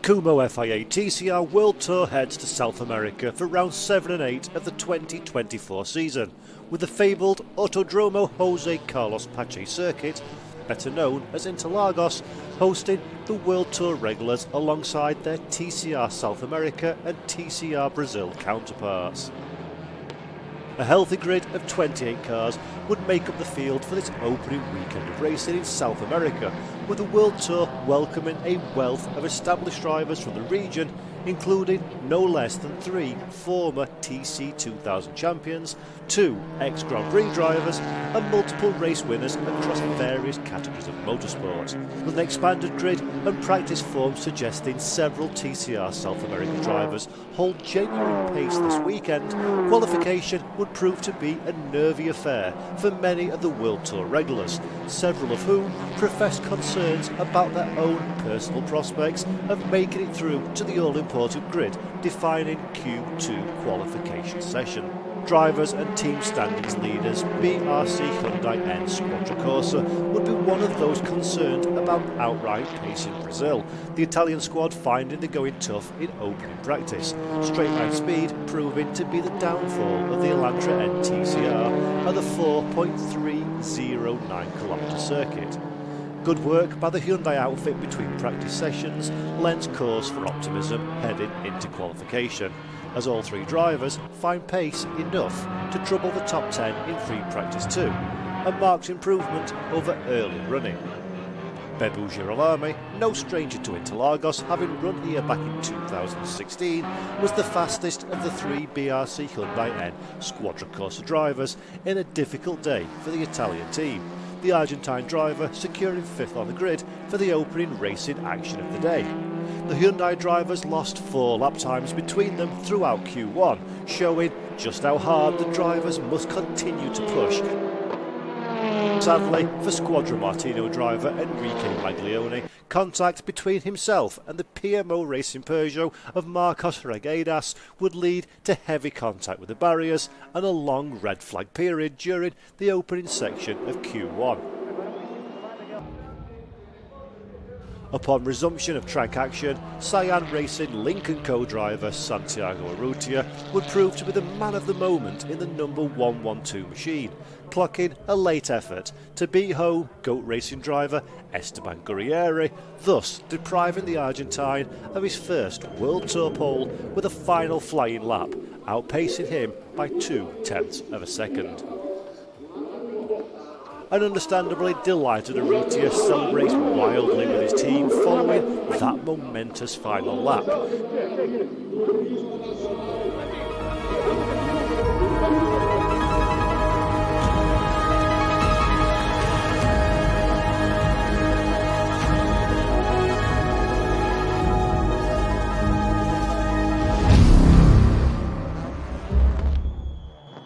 Kumho FIA TCR World Tour heads to South America for rounds 7 and 8 of the 2024 season, with the fabled Autodromo Jose Carlos Pache circuit, better known as Interlagos, hosting the World Tour regulars alongside their TCR South America and TCR Brazil counterparts. A healthy grid of 28 cars would make up the field for this opening weekend of racing in South America, with the World Tour welcoming a wealth of established drivers from the region, including no less than 3 former TC 2000 champions, 2 ex-Grand Prix drivers and multiple race winners across various categories of motorsport, with an expanded grid and practice forms suggesting several TCR South American drivers hold genuine pace this weekend. Qualification would prove to be a nervy affair for many of the World Tour regulars, several of whom profess concerns about their own personal prospects of making it through to the all-important grid defining Q2 qualification session. Drivers and team standings leaders BRC Hyundai N Squadra Corsa would be one of those concerned about outright pace in Brazil, the Italian squad finding the going tough in opening practice, straight line speed proving to be the downfall of the Elantra N TCR at the 4.309km circuit. Good work by the Hyundai outfit between practice sessions lends cause for optimism heading into qualification, as all 3 drivers find pace enough to trouble the top 10 in free practice 2, a marked improvement over early running. Bebu Girolami, no stranger to Interlagos, having run here back in 2016, was the fastest of the 3 BRC Hyundai N Squadra Corsa drivers in a difficult day for the Italian team, the Argentine driver securing 5th on the grid for the opening racing action of the day. The Hyundai drivers lost 4 lap times between them throughout Q1, showing just how hard the drivers must continue to push. Sadly, for Squadra Martino driver Enrique Maglione, contact between himself and the PMO Racing Peugeot of Marcos Regueiras would lead to heavy contact with the barriers and a long red flag period during the opening section of Q1. Upon resumption of track action, Cyan Racing Lincoln co-driver Santiago Urrutia would prove to be the man of the moment in the number 112 machine, clocking a late effort to beat home GOAT Racing driver Esteban Gurrieri, thus depriving the Argentine of his first World Tour pole with a final flying lap, outpacing him by 0.2 of a second. An understandably delighted Urrutia celebrates wildly with his team following that momentous final lap.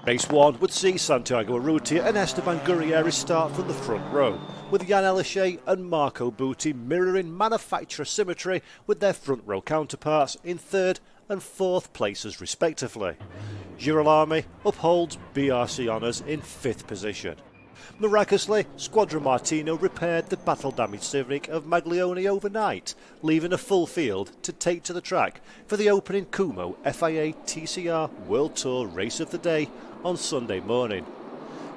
Race 1 would see Santiago Urrutia and Esteban Gurrieri start from the front row, with Jan Elishay and Marco Butti mirroring manufacturer symmetry with their front row counterparts in 3rd and 4th places respectively. Girolami upholds BRC honours in 5th position. Miraculously, Squadra Martino repaired the battle-damaged Civic of Maglione overnight, leaving a full field to take to the track for the opening Kumho FIA TCR World Tour race of the day on Sunday morning.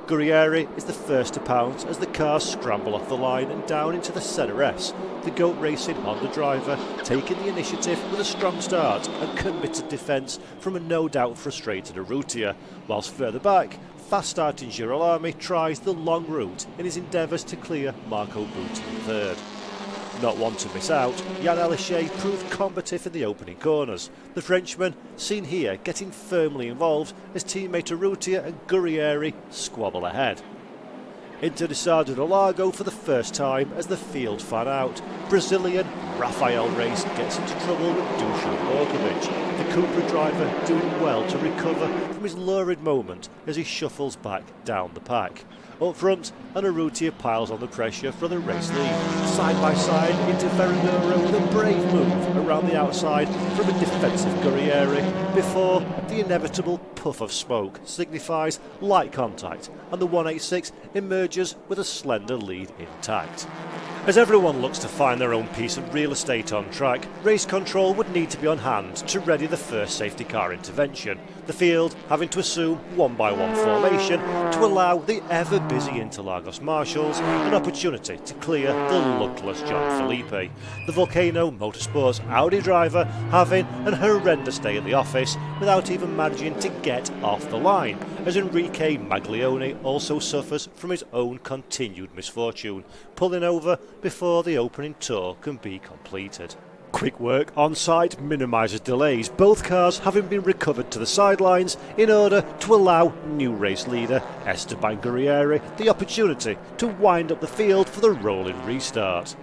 Gurrieri is the first to pounce as the cars scramble off the line and down into the Senna S, the GOAT Racing Honda driver taking the initiative with a strong start and committed defence from a no doubt frustrated Urrutia, whilst further back, fast-starting Girolami tries the long route in his endeavours to clear Marco Butti in 3rd. Not one to miss out, Jan Elishay proved combative in the opening corners, the Frenchman seen here getting firmly involved as teammate Urrutia and Gurrieri squabble ahead. Into Decided Lago for the first time as the field fan out, Brazilian Rafael Reis gets into trouble with Dusan Borkovic, the Cupra driver doing well to recover from his lurid moment as he shuffles back down the pack. Up front, and Urrutia piles on the pressure for the race lead. Side by side into Veronero with a brave move around the outside from a defensive Gurrieri before the inevitable puff of smoke signifies light contact and the 186 emerges with a slender lead intact. As everyone looks to find their own piece of real estate on track, race control would need to be on hand to ready the first safety car intervention, the field having to assume 1-by-1 formation to allow the ever-busy Interlagos marshals an opportunity to clear the luckless John Felipe, the Volcano Motorsports Audi driver having an horrendous day at the office without even managing to get off the line, as Enrique Maglione also suffers from his own continued misfortune, pulling over before the opening tour can be completed. Quick work on site minimises delays, both cars having been recovered to the sidelines in order to allow new race leader Esteban Guerrieri the opportunity to wind up the field for the rolling restart.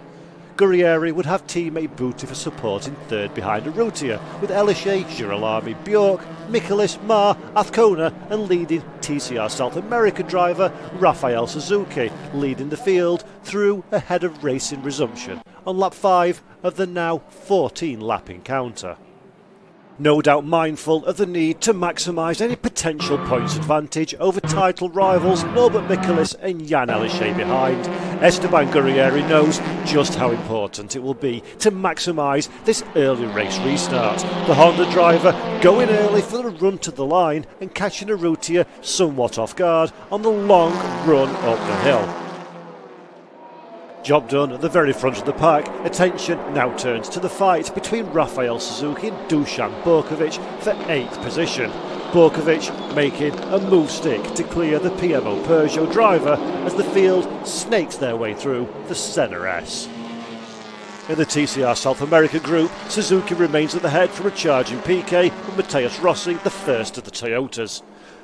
Guerrieri would have teammate Booty for support in third behind Urrutia, with Elisha, Girolami, Bjork, Michaelis, Mar, Azcona and leading TCR South America driver Rafael Suzuki leading the field through ahead of racing resumption on lap 5 of the now 14-lap encounter. No doubt mindful of the need to maximise any potential points advantage over title rivals Norbert Michaelis and Jan Elisha behind, Esteban Guerrieri knows just how important it will be to maximise this early race restart. The Honda driver going early for the run to the line and catching Urrutia somewhat off guard on the long run up the hill. Job done at the very front of the pack. Attention now turns to the fight between Rafael Suzuki and Dusan Borkovic for 8th position. Borkovic making a move stick to clear the PMO Peugeot driver as the field snakes their way through the Senna S. In the TCR South America group, Suzuki remains at the head from a charging PK with Matheus Rossi, the first of the Toyotas.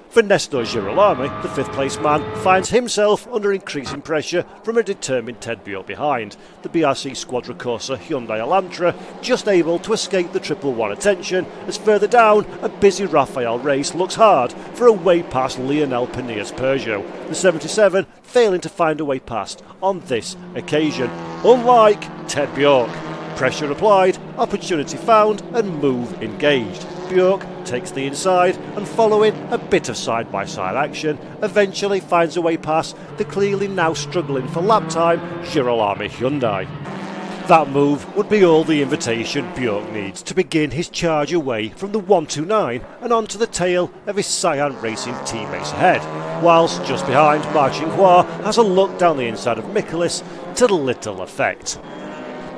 For Nestor Girolami, the 5th place man finds himself under increasing pressure from a determined Ted Bjork behind. The BRC Squadra Corsa Hyundai Elantra just able to escape the 111 attention as further down a busy Rafael race looks hard for a way past Lionel Panilla's Peugeot. The 77 failing to find a way past on this occasion, unlike Ted Bjork. Pressure applied, opportunity found and move engaged. Bjork takes the inside and following a bit of side-by-side action eventually finds a way past the clearly now struggling for lap time Girolami Hyundai. That move would be all the invitation Bjork needs to begin his charge away from the 129 and onto the tail of his Cyan Racing teammates ahead, whilst just behind Marcin Hua has a look down the inside of Michaelis to little effect.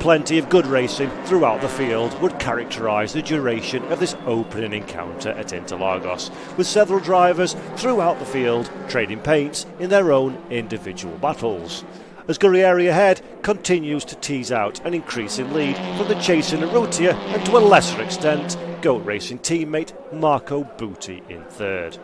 Plenty of good racing throughout the field would characterise the duration of this opening encounter at Interlagos, with several drivers throughout the field trading paints in their own individual battles. As Guerrieri ahead continues to tease out an increasing lead from the chasing Urrutia and to a lesser extent GOAT Racing teammate Marco Booty in third.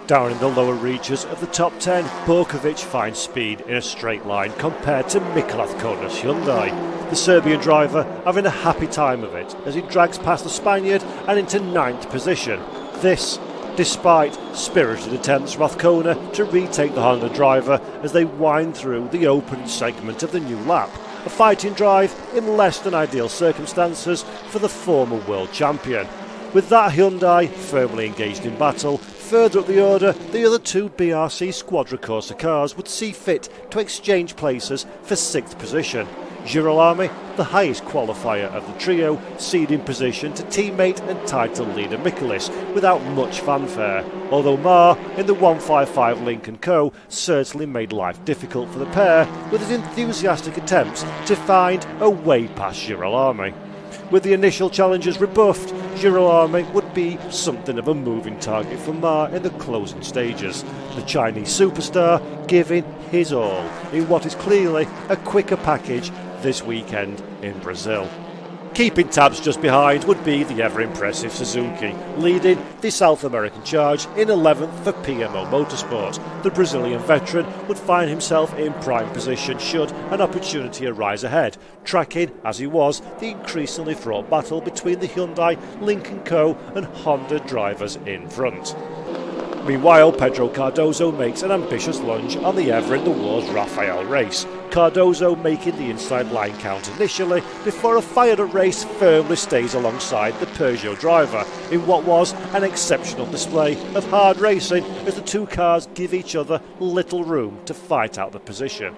Down in the lower reaches of the top 10, Borkovic finds speed in a straight line compared to Mikel Azcona's Hyundai. The Serbian driver having a happy time of it as he drags past the Spaniard and into 9th position. This despite spirited attempts from Azcona to retake the Honda driver as they wind through the opening segment of the new lap. A fighting drive in less than ideal circumstances for the former world champion. With that Hyundai firmly engaged in battle, further up the order, the other two BRC Squadra Corsa cars would see fit to exchange places for 6th position. Girolami, the highest qualifier of the trio, ceding position to teammate and title leader Michaelis without much fanfare, although Mar in the 155 Lincoln Co certainly made life difficult for the pair with his enthusiastic attempts to find a way past Girolami. With the initial challenges rebuffed, Girolami would be something of a moving target for Ma in the closing stages, the Chinese superstar giving his all in what is clearly a quicker package this weekend in Brazil. Keeping tabs just behind would be the ever-impressive Suzuki, leading the South American charge in 11th for PMO Motorsport. The Brazilian veteran would find himself in prime position should an opportunity arise ahead, tracking, as he was, the increasingly fraught battle between the Hyundai, Lincoln Co and Honda drivers in front. Meanwhile, Pedro Cardozo makes an ambitious lunge on the ever-in-the-wars Rafael race. Cardozo making the inside line count initially before a fired-up race firmly stays alongside the Peugeot driver in what was an exceptional display of hard racing as the two cars give each other little room to fight out the position.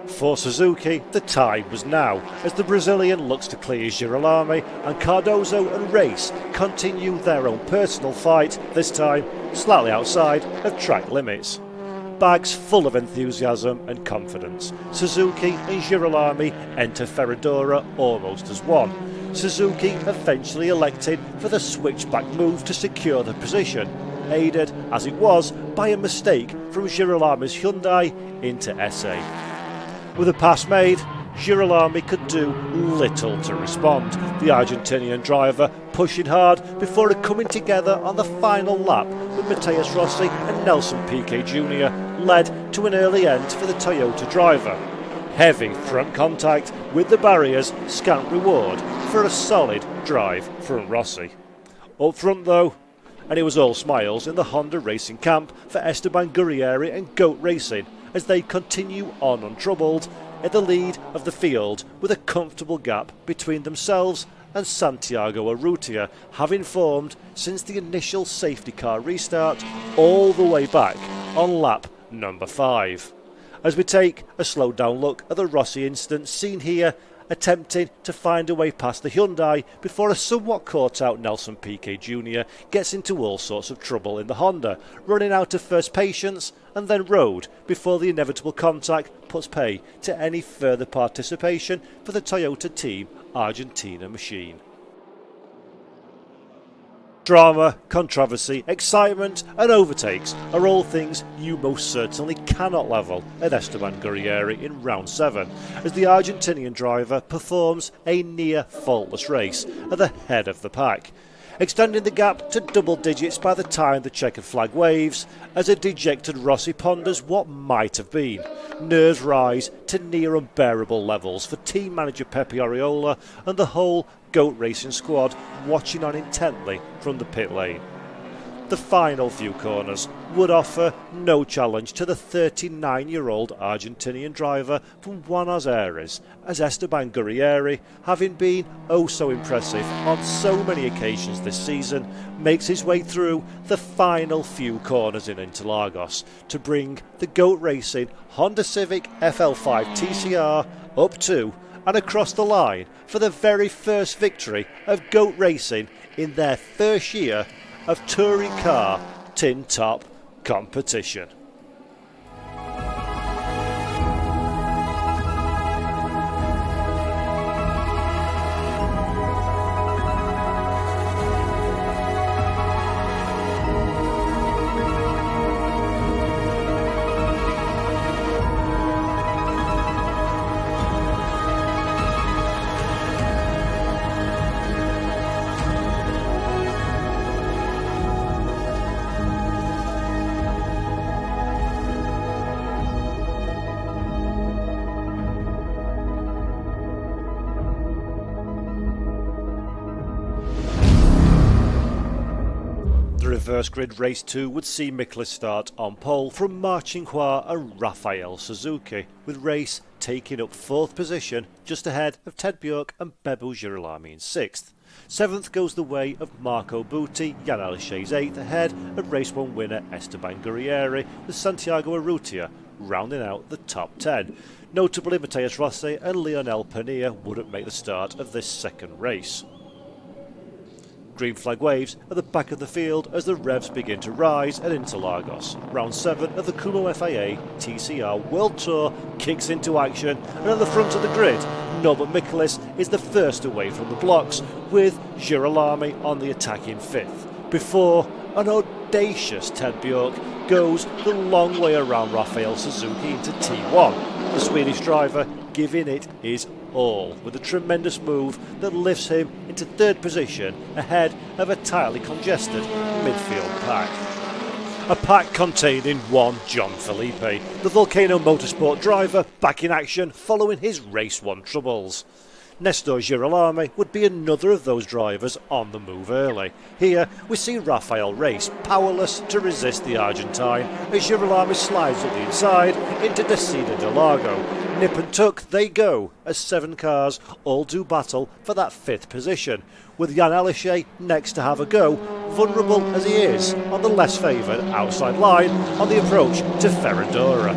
For Suzuki, the time was now, as the Brazilian looks to clear Girolami, and Cardozo and Race continue their own personal fight, this time slightly outside of track limits. Bags full of enthusiasm and confidence, Suzuki and Girolami enter Ferradura almost as one. Suzuki eventually elected for the switchback move to secure the position, aided as it was by a mistake from Girolami's Hyundai into SA. With a pass made, Girolami could do little to respond, the Argentinian driver pushing hard before it coming together on the final lap with Matheus Rossi and Nelson Piquet Jr. led to an early end for the Toyota driver. Heavy front contact with the barriers, scant reward for a solid drive from Rossi. Up front though, and it was all smiles in the Honda racing camp for Esteban Guerrieri and Goat Racing as they continue on untroubled in the lead of the field with a comfortable gap between themselves and Santiago Urrutia, having formed since the initial safety car restart all the way back on lap number 5. As we take a slowed down look at the Rossi incident seen here, attempting to find a way past the Hyundai before a somewhat caught out Nelson Piquet Jr. gets into all sorts of trouble in the Honda, running out of first patience and then road before the inevitable contact puts pay to any further participation for the Toyota Team Argentina machine. Drama, controversy, excitement and overtakes are all things you most certainly cannot level at Esteban Guerrieri in round 7 as the Argentinian driver performs a near faultless race at the head of the pack, extending the gap to double digits by the time the checkered flag waves as a dejected Rossi ponders what might have been. Nerves rise to near unbearable levels for team manager Pepe Oriola and the whole Goat Racing squad watching on intently from the pit lane. The final few corners would offer no challenge to the 39-year-old Argentinian driver from Buenos Aires, as Esteban Guerrieri, having been oh so impressive on so many occasions this season, makes his way through the final few corners in Interlagos to bring the Goat Racing Honda Civic FL5 TCR up to and across the line for the very first victory of Goat Racing in their first year of touring car tin top competition. Reverse grid race 2 would see Miklas start on pole from Marcin Hua and Rafael Suzuki, with Race taking up 4th position just ahead of Ted Bjork and Bebo Girolami in 6th. 7th goes the way of Marco Butti, Jan Aleshe's 8th ahead of race 1 winner Esteban Guerrieri, with Santiago Urrutia rounding out the top 10. Notably, Matheus Rossi and Lionel Pernilla wouldn't make the start of this second race. Green flag waves at the back of the field as the revs begin to rise at Interlagos. Round 7 of the Kumho FIA TCR World Tour kicks into action, and at the front of the grid, Norbert Miklas is the first away from the blocks, with Girolami on the attacking 5th, before an audacious Ted Bjork goes the long way around Rafael Suzuki into T1, the Swedish driver giving it his all, with a tremendous move that lifts him into 3rd position ahead of a tightly congested midfield pack. A pack containing one John Felipe, the Volcano Motorsport driver back in action following his race 1 troubles. Nestor Girolami would be another of those drivers on the move early. Here we see Rafael Race powerless to resist the Argentine as Girolami slides up the inside into Descida de Largo. Nip and tuck they go as 7 cars all do battle for that 5th position, with Jan Aleshe next to have a go, vulnerable as he is on the less favoured outside line on the approach to Ferradura.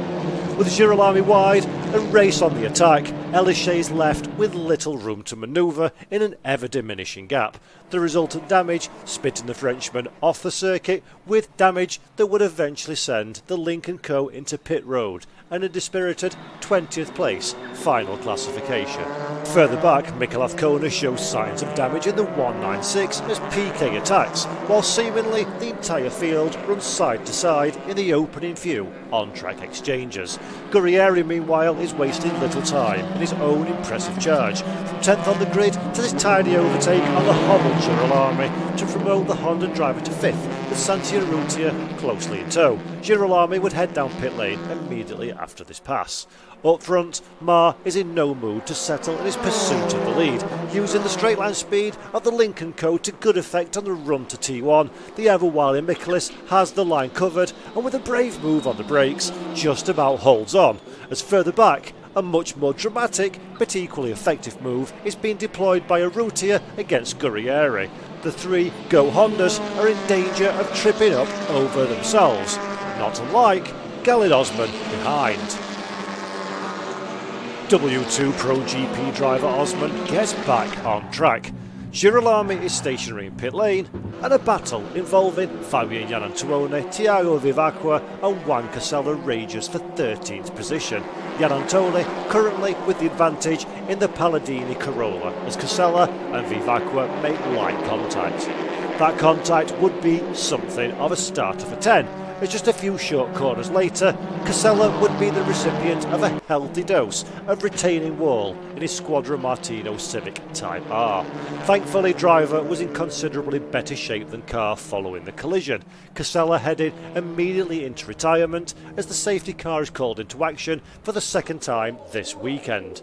With Girolami wide, and race on the attack, Elishay is left with little room to manoeuvre in an ever-diminishing gap. The resultant damage spitting the Frenchman off the circuit, with damage that would eventually send the Lynk & Co into pit road and a dispirited 20th place final classification. Further back, Mikolaj Kona shows signs of damage in the 196 as Piquet attacks, while seemingly the entire field runs side to side in the opening few on-track exchanges. Guerrieri, meanwhile, is wasting little time in his own impressive charge, from 10th on the grid to this tidy overtake on the hobbled Girolami to promote the Honda driver to 5th, with Santi Urrutia closely in tow. Girolami would head down pit lane immediately after this pass. Up front, Ma is in no mood to settle in his pursuit of the lead, using the straight line speed of the Lynk & Co to good effect on the run to T1. The ever-wily Michaelis has the line covered and with a brave move on the brakes just about holds on, as further back a much more dramatic but equally effective move is being deployed by Urrutia against Guerrieri. The three Go Hondas are in danger of tripping up over themselves, not unlike Galid Osman behind. W2 Pro GP driver Osman gets back on track. Girolami is stationary in pit lane, and a battle involving Fabio Iannantuono, Thiago Vivacqua and Juan Casella rages for 13th position. Iannantuono currently with the advantage in the Palladini Corolla, as Casella and Vivacqua make light contact. That contact would be something of a starter for 10, as just a few short corners later, Casella would be the recipient of a healthy dose of retaining wall in his Squadra Martino Civic Type R. Thankfully, driver was in considerably better shape than car following the collision. Casella headed immediately into retirement as the safety car is called into action for the second time this weekend.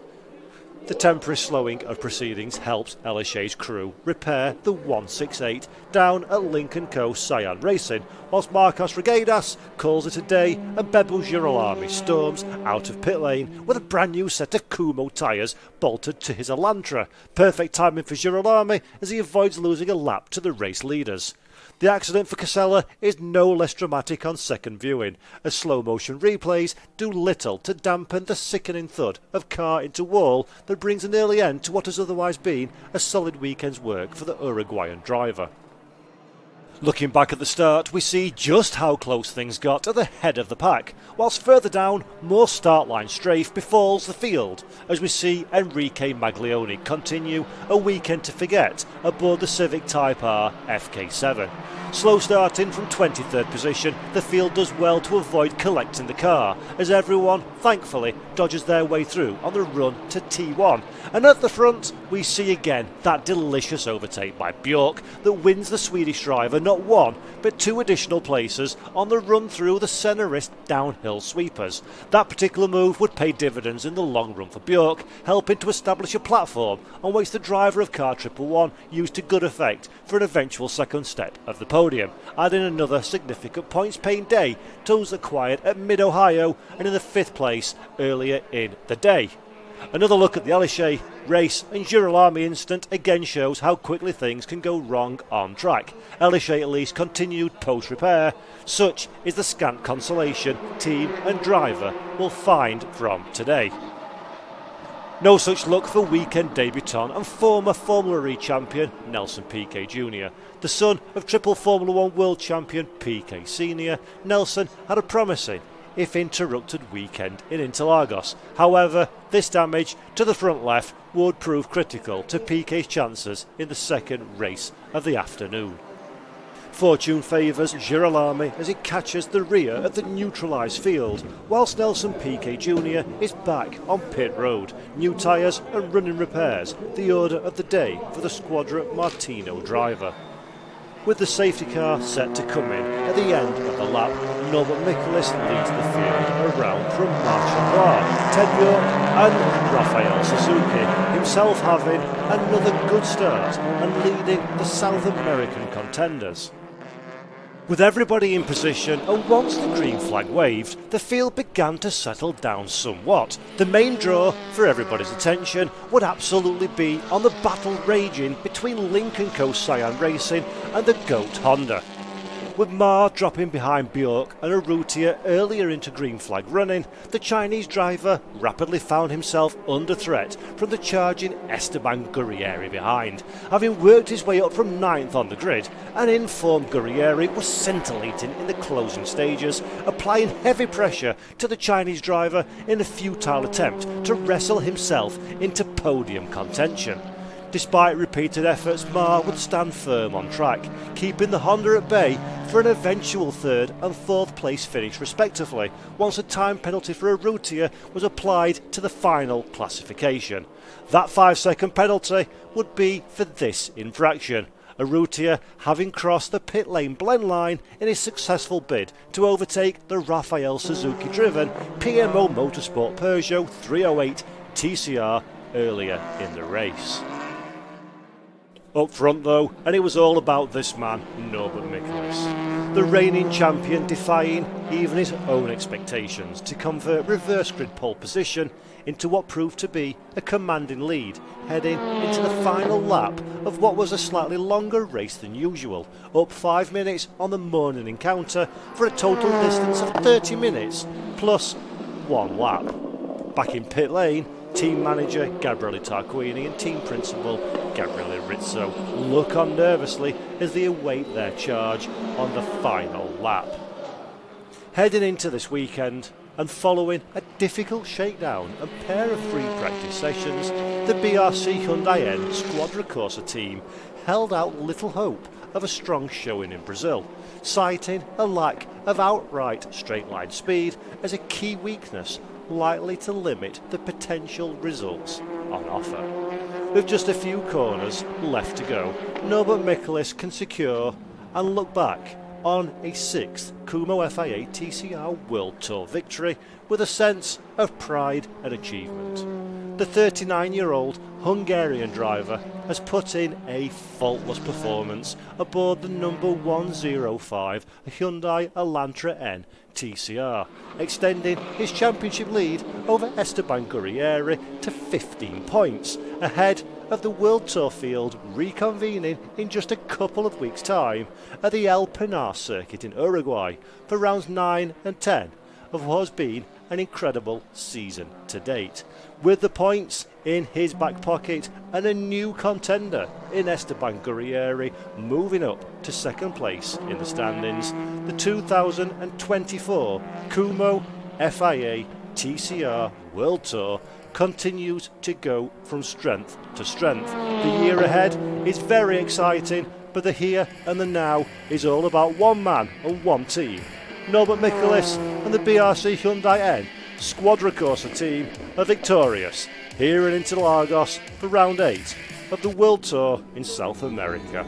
The temporary slowing of proceedings helps Elishay's crew repair the 168 down at Lynk & Co Cyan Racing, whilst Marcos Regueiras calls it a day and Bebo Girolami storms out of pit lane with a brand new set of Kumho tyres bolted to his Elantra. Perfect timing for Girolami as he avoids losing a lap to the race leaders. The accident for Casella is no less dramatic on second viewing, as slow-motion replays do little to dampen the sickening thud of car into wall that brings an early end to what has otherwise been a solid weekend's work for the Uruguayan driver. Looking back at the start, we see just how close things got at the head of the pack, whilst further down, more start line strafe befalls the field, as we see Enrique Maglioni continue a weekend to forget aboard the Civic Type R FK7. Slow starting from 23rd position, the field does well to avoid collecting the car, as everyone, thankfully, dodges their way through on the run to T1. And at the front, we see again that delicious overtake by Bjork that wins the Swedish driver not one, but two additional places on the run through the Senarist downhill sweepers. That particular move would pay dividends in the long run for Bjork, helping to establish a platform on which the driver of car 111 used to good effect for an eventual second step of the podium, adding another significant points-paying day to those acquired at Mid-Ohio and in the 5th place earlier in the day. Another look at the Elishay race and Girolami incident again shows how quickly things can go wrong on track. Elishay at least continued post-repair. Such is the scant consolation team and driver will find from today. No such luck for weekend debutant and former Formula E champion Nelson Piquet Jr. The son of triple Formula 1 world champion Piquet Sr., Nelson had a promising, if interrupted, weekend in Interlagos. However, this damage to the front left would prove critical to Piquet's chances in the second race of the afternoon. Fortune favours Girolami as he catches the rear of the neutralised field, whilst Nelson Piquet Jr. is back on pit road. New tyres and running repairs, the order of the day for the Squadra Martino driver. With the safety car set to come in at the end of the lap, Norbert Michaelis leads the field around from Marshall Clark, Ted Bjork and Rafael Suzuki, himself having another good start and leading the South American contenders. With everybody in position and once the green flag waved, the field began to settle down somewhat. The main draw for everybody's attention would absolutely be on the battle raging between Lynk & Co Cyan Racing and the GOAT Honda. With Ma dropping behind Bjork and Urrutia earlier into green flag running, the Chinese driver rapidly found himself under threat from the charging Esteban Guerrieri behind. Having worked his way up from 9th on the grid, an in-form Guerrieri was scintillating in the closing stages, applying heavy pressure to the Chinese driver in a futile attempt to wrestle himself into podium contention. Despite repeated efforts, Ma would stand firm on track, keeping the Honda at bay for an eventual 3rd and 4th place finish respectively, once a time penalty for Urrutia was applied to the final classification. That 5-second penalty would be for this infraction, Urrutia having crossed the pit lane blend line in his successful bid to overtake the Rafael Suzuki-driven PMO Motorsport Peugeot 308 TCR earlier in the race. Up front though, and it was all about this man, Norbert Michaelis. The reigning champion defying even his own expectations to convert reverse grid pole position into what proved to be a commanding lead, heading into the final lap of what was a slightly longer race than usual, up 5 minutes on the morning encounter for a total distance of 30 minutes plus 1 lap. Back in pit lane, team manager Gabriele Tarquini and team principal Gabriele Rizzo look on nervously as they await their charge on the final lap. Heading into this weekend and following a difficult shakedown and pair of free practice sessions, the BRC Hyundai N Squadra Corsa team held out little hope of a strong showing in Brazil, citing a lack of outright straight line speed as a key weakness likely to limit the potential results on offer. With just a few corners left to go, Norbert Michaelis can secure and look back on a 6th Kumho FIA TCR World Tour victory with a sense of pride and achievement. The 39-year-old Hungarian driver has put in a faultless performance aboard the number 105 Hyundai Elantra N TCR, extending his championship lead over Esteban Guerrieri to 15 points, ahead of the World Tour field reconvening in just a couple of weeks' time at the El Pinar circuit in Uruguay for rounds 9 and 10 of what has been an incredible season to date. With the points in his back pocket and a new contender in Esteban Guerrieri moving up to 2nd place in the standings, the 2024 Kumho FIA TCR World Tour continues to go from strength to strength. The year ahead is very exciting, but the here and the now is all about one man and one team. Norbert Michaelis and the BRC Hyundai N Squadra Corsa team are victorious here in Interlagos for round 8 of the World Tour in South America.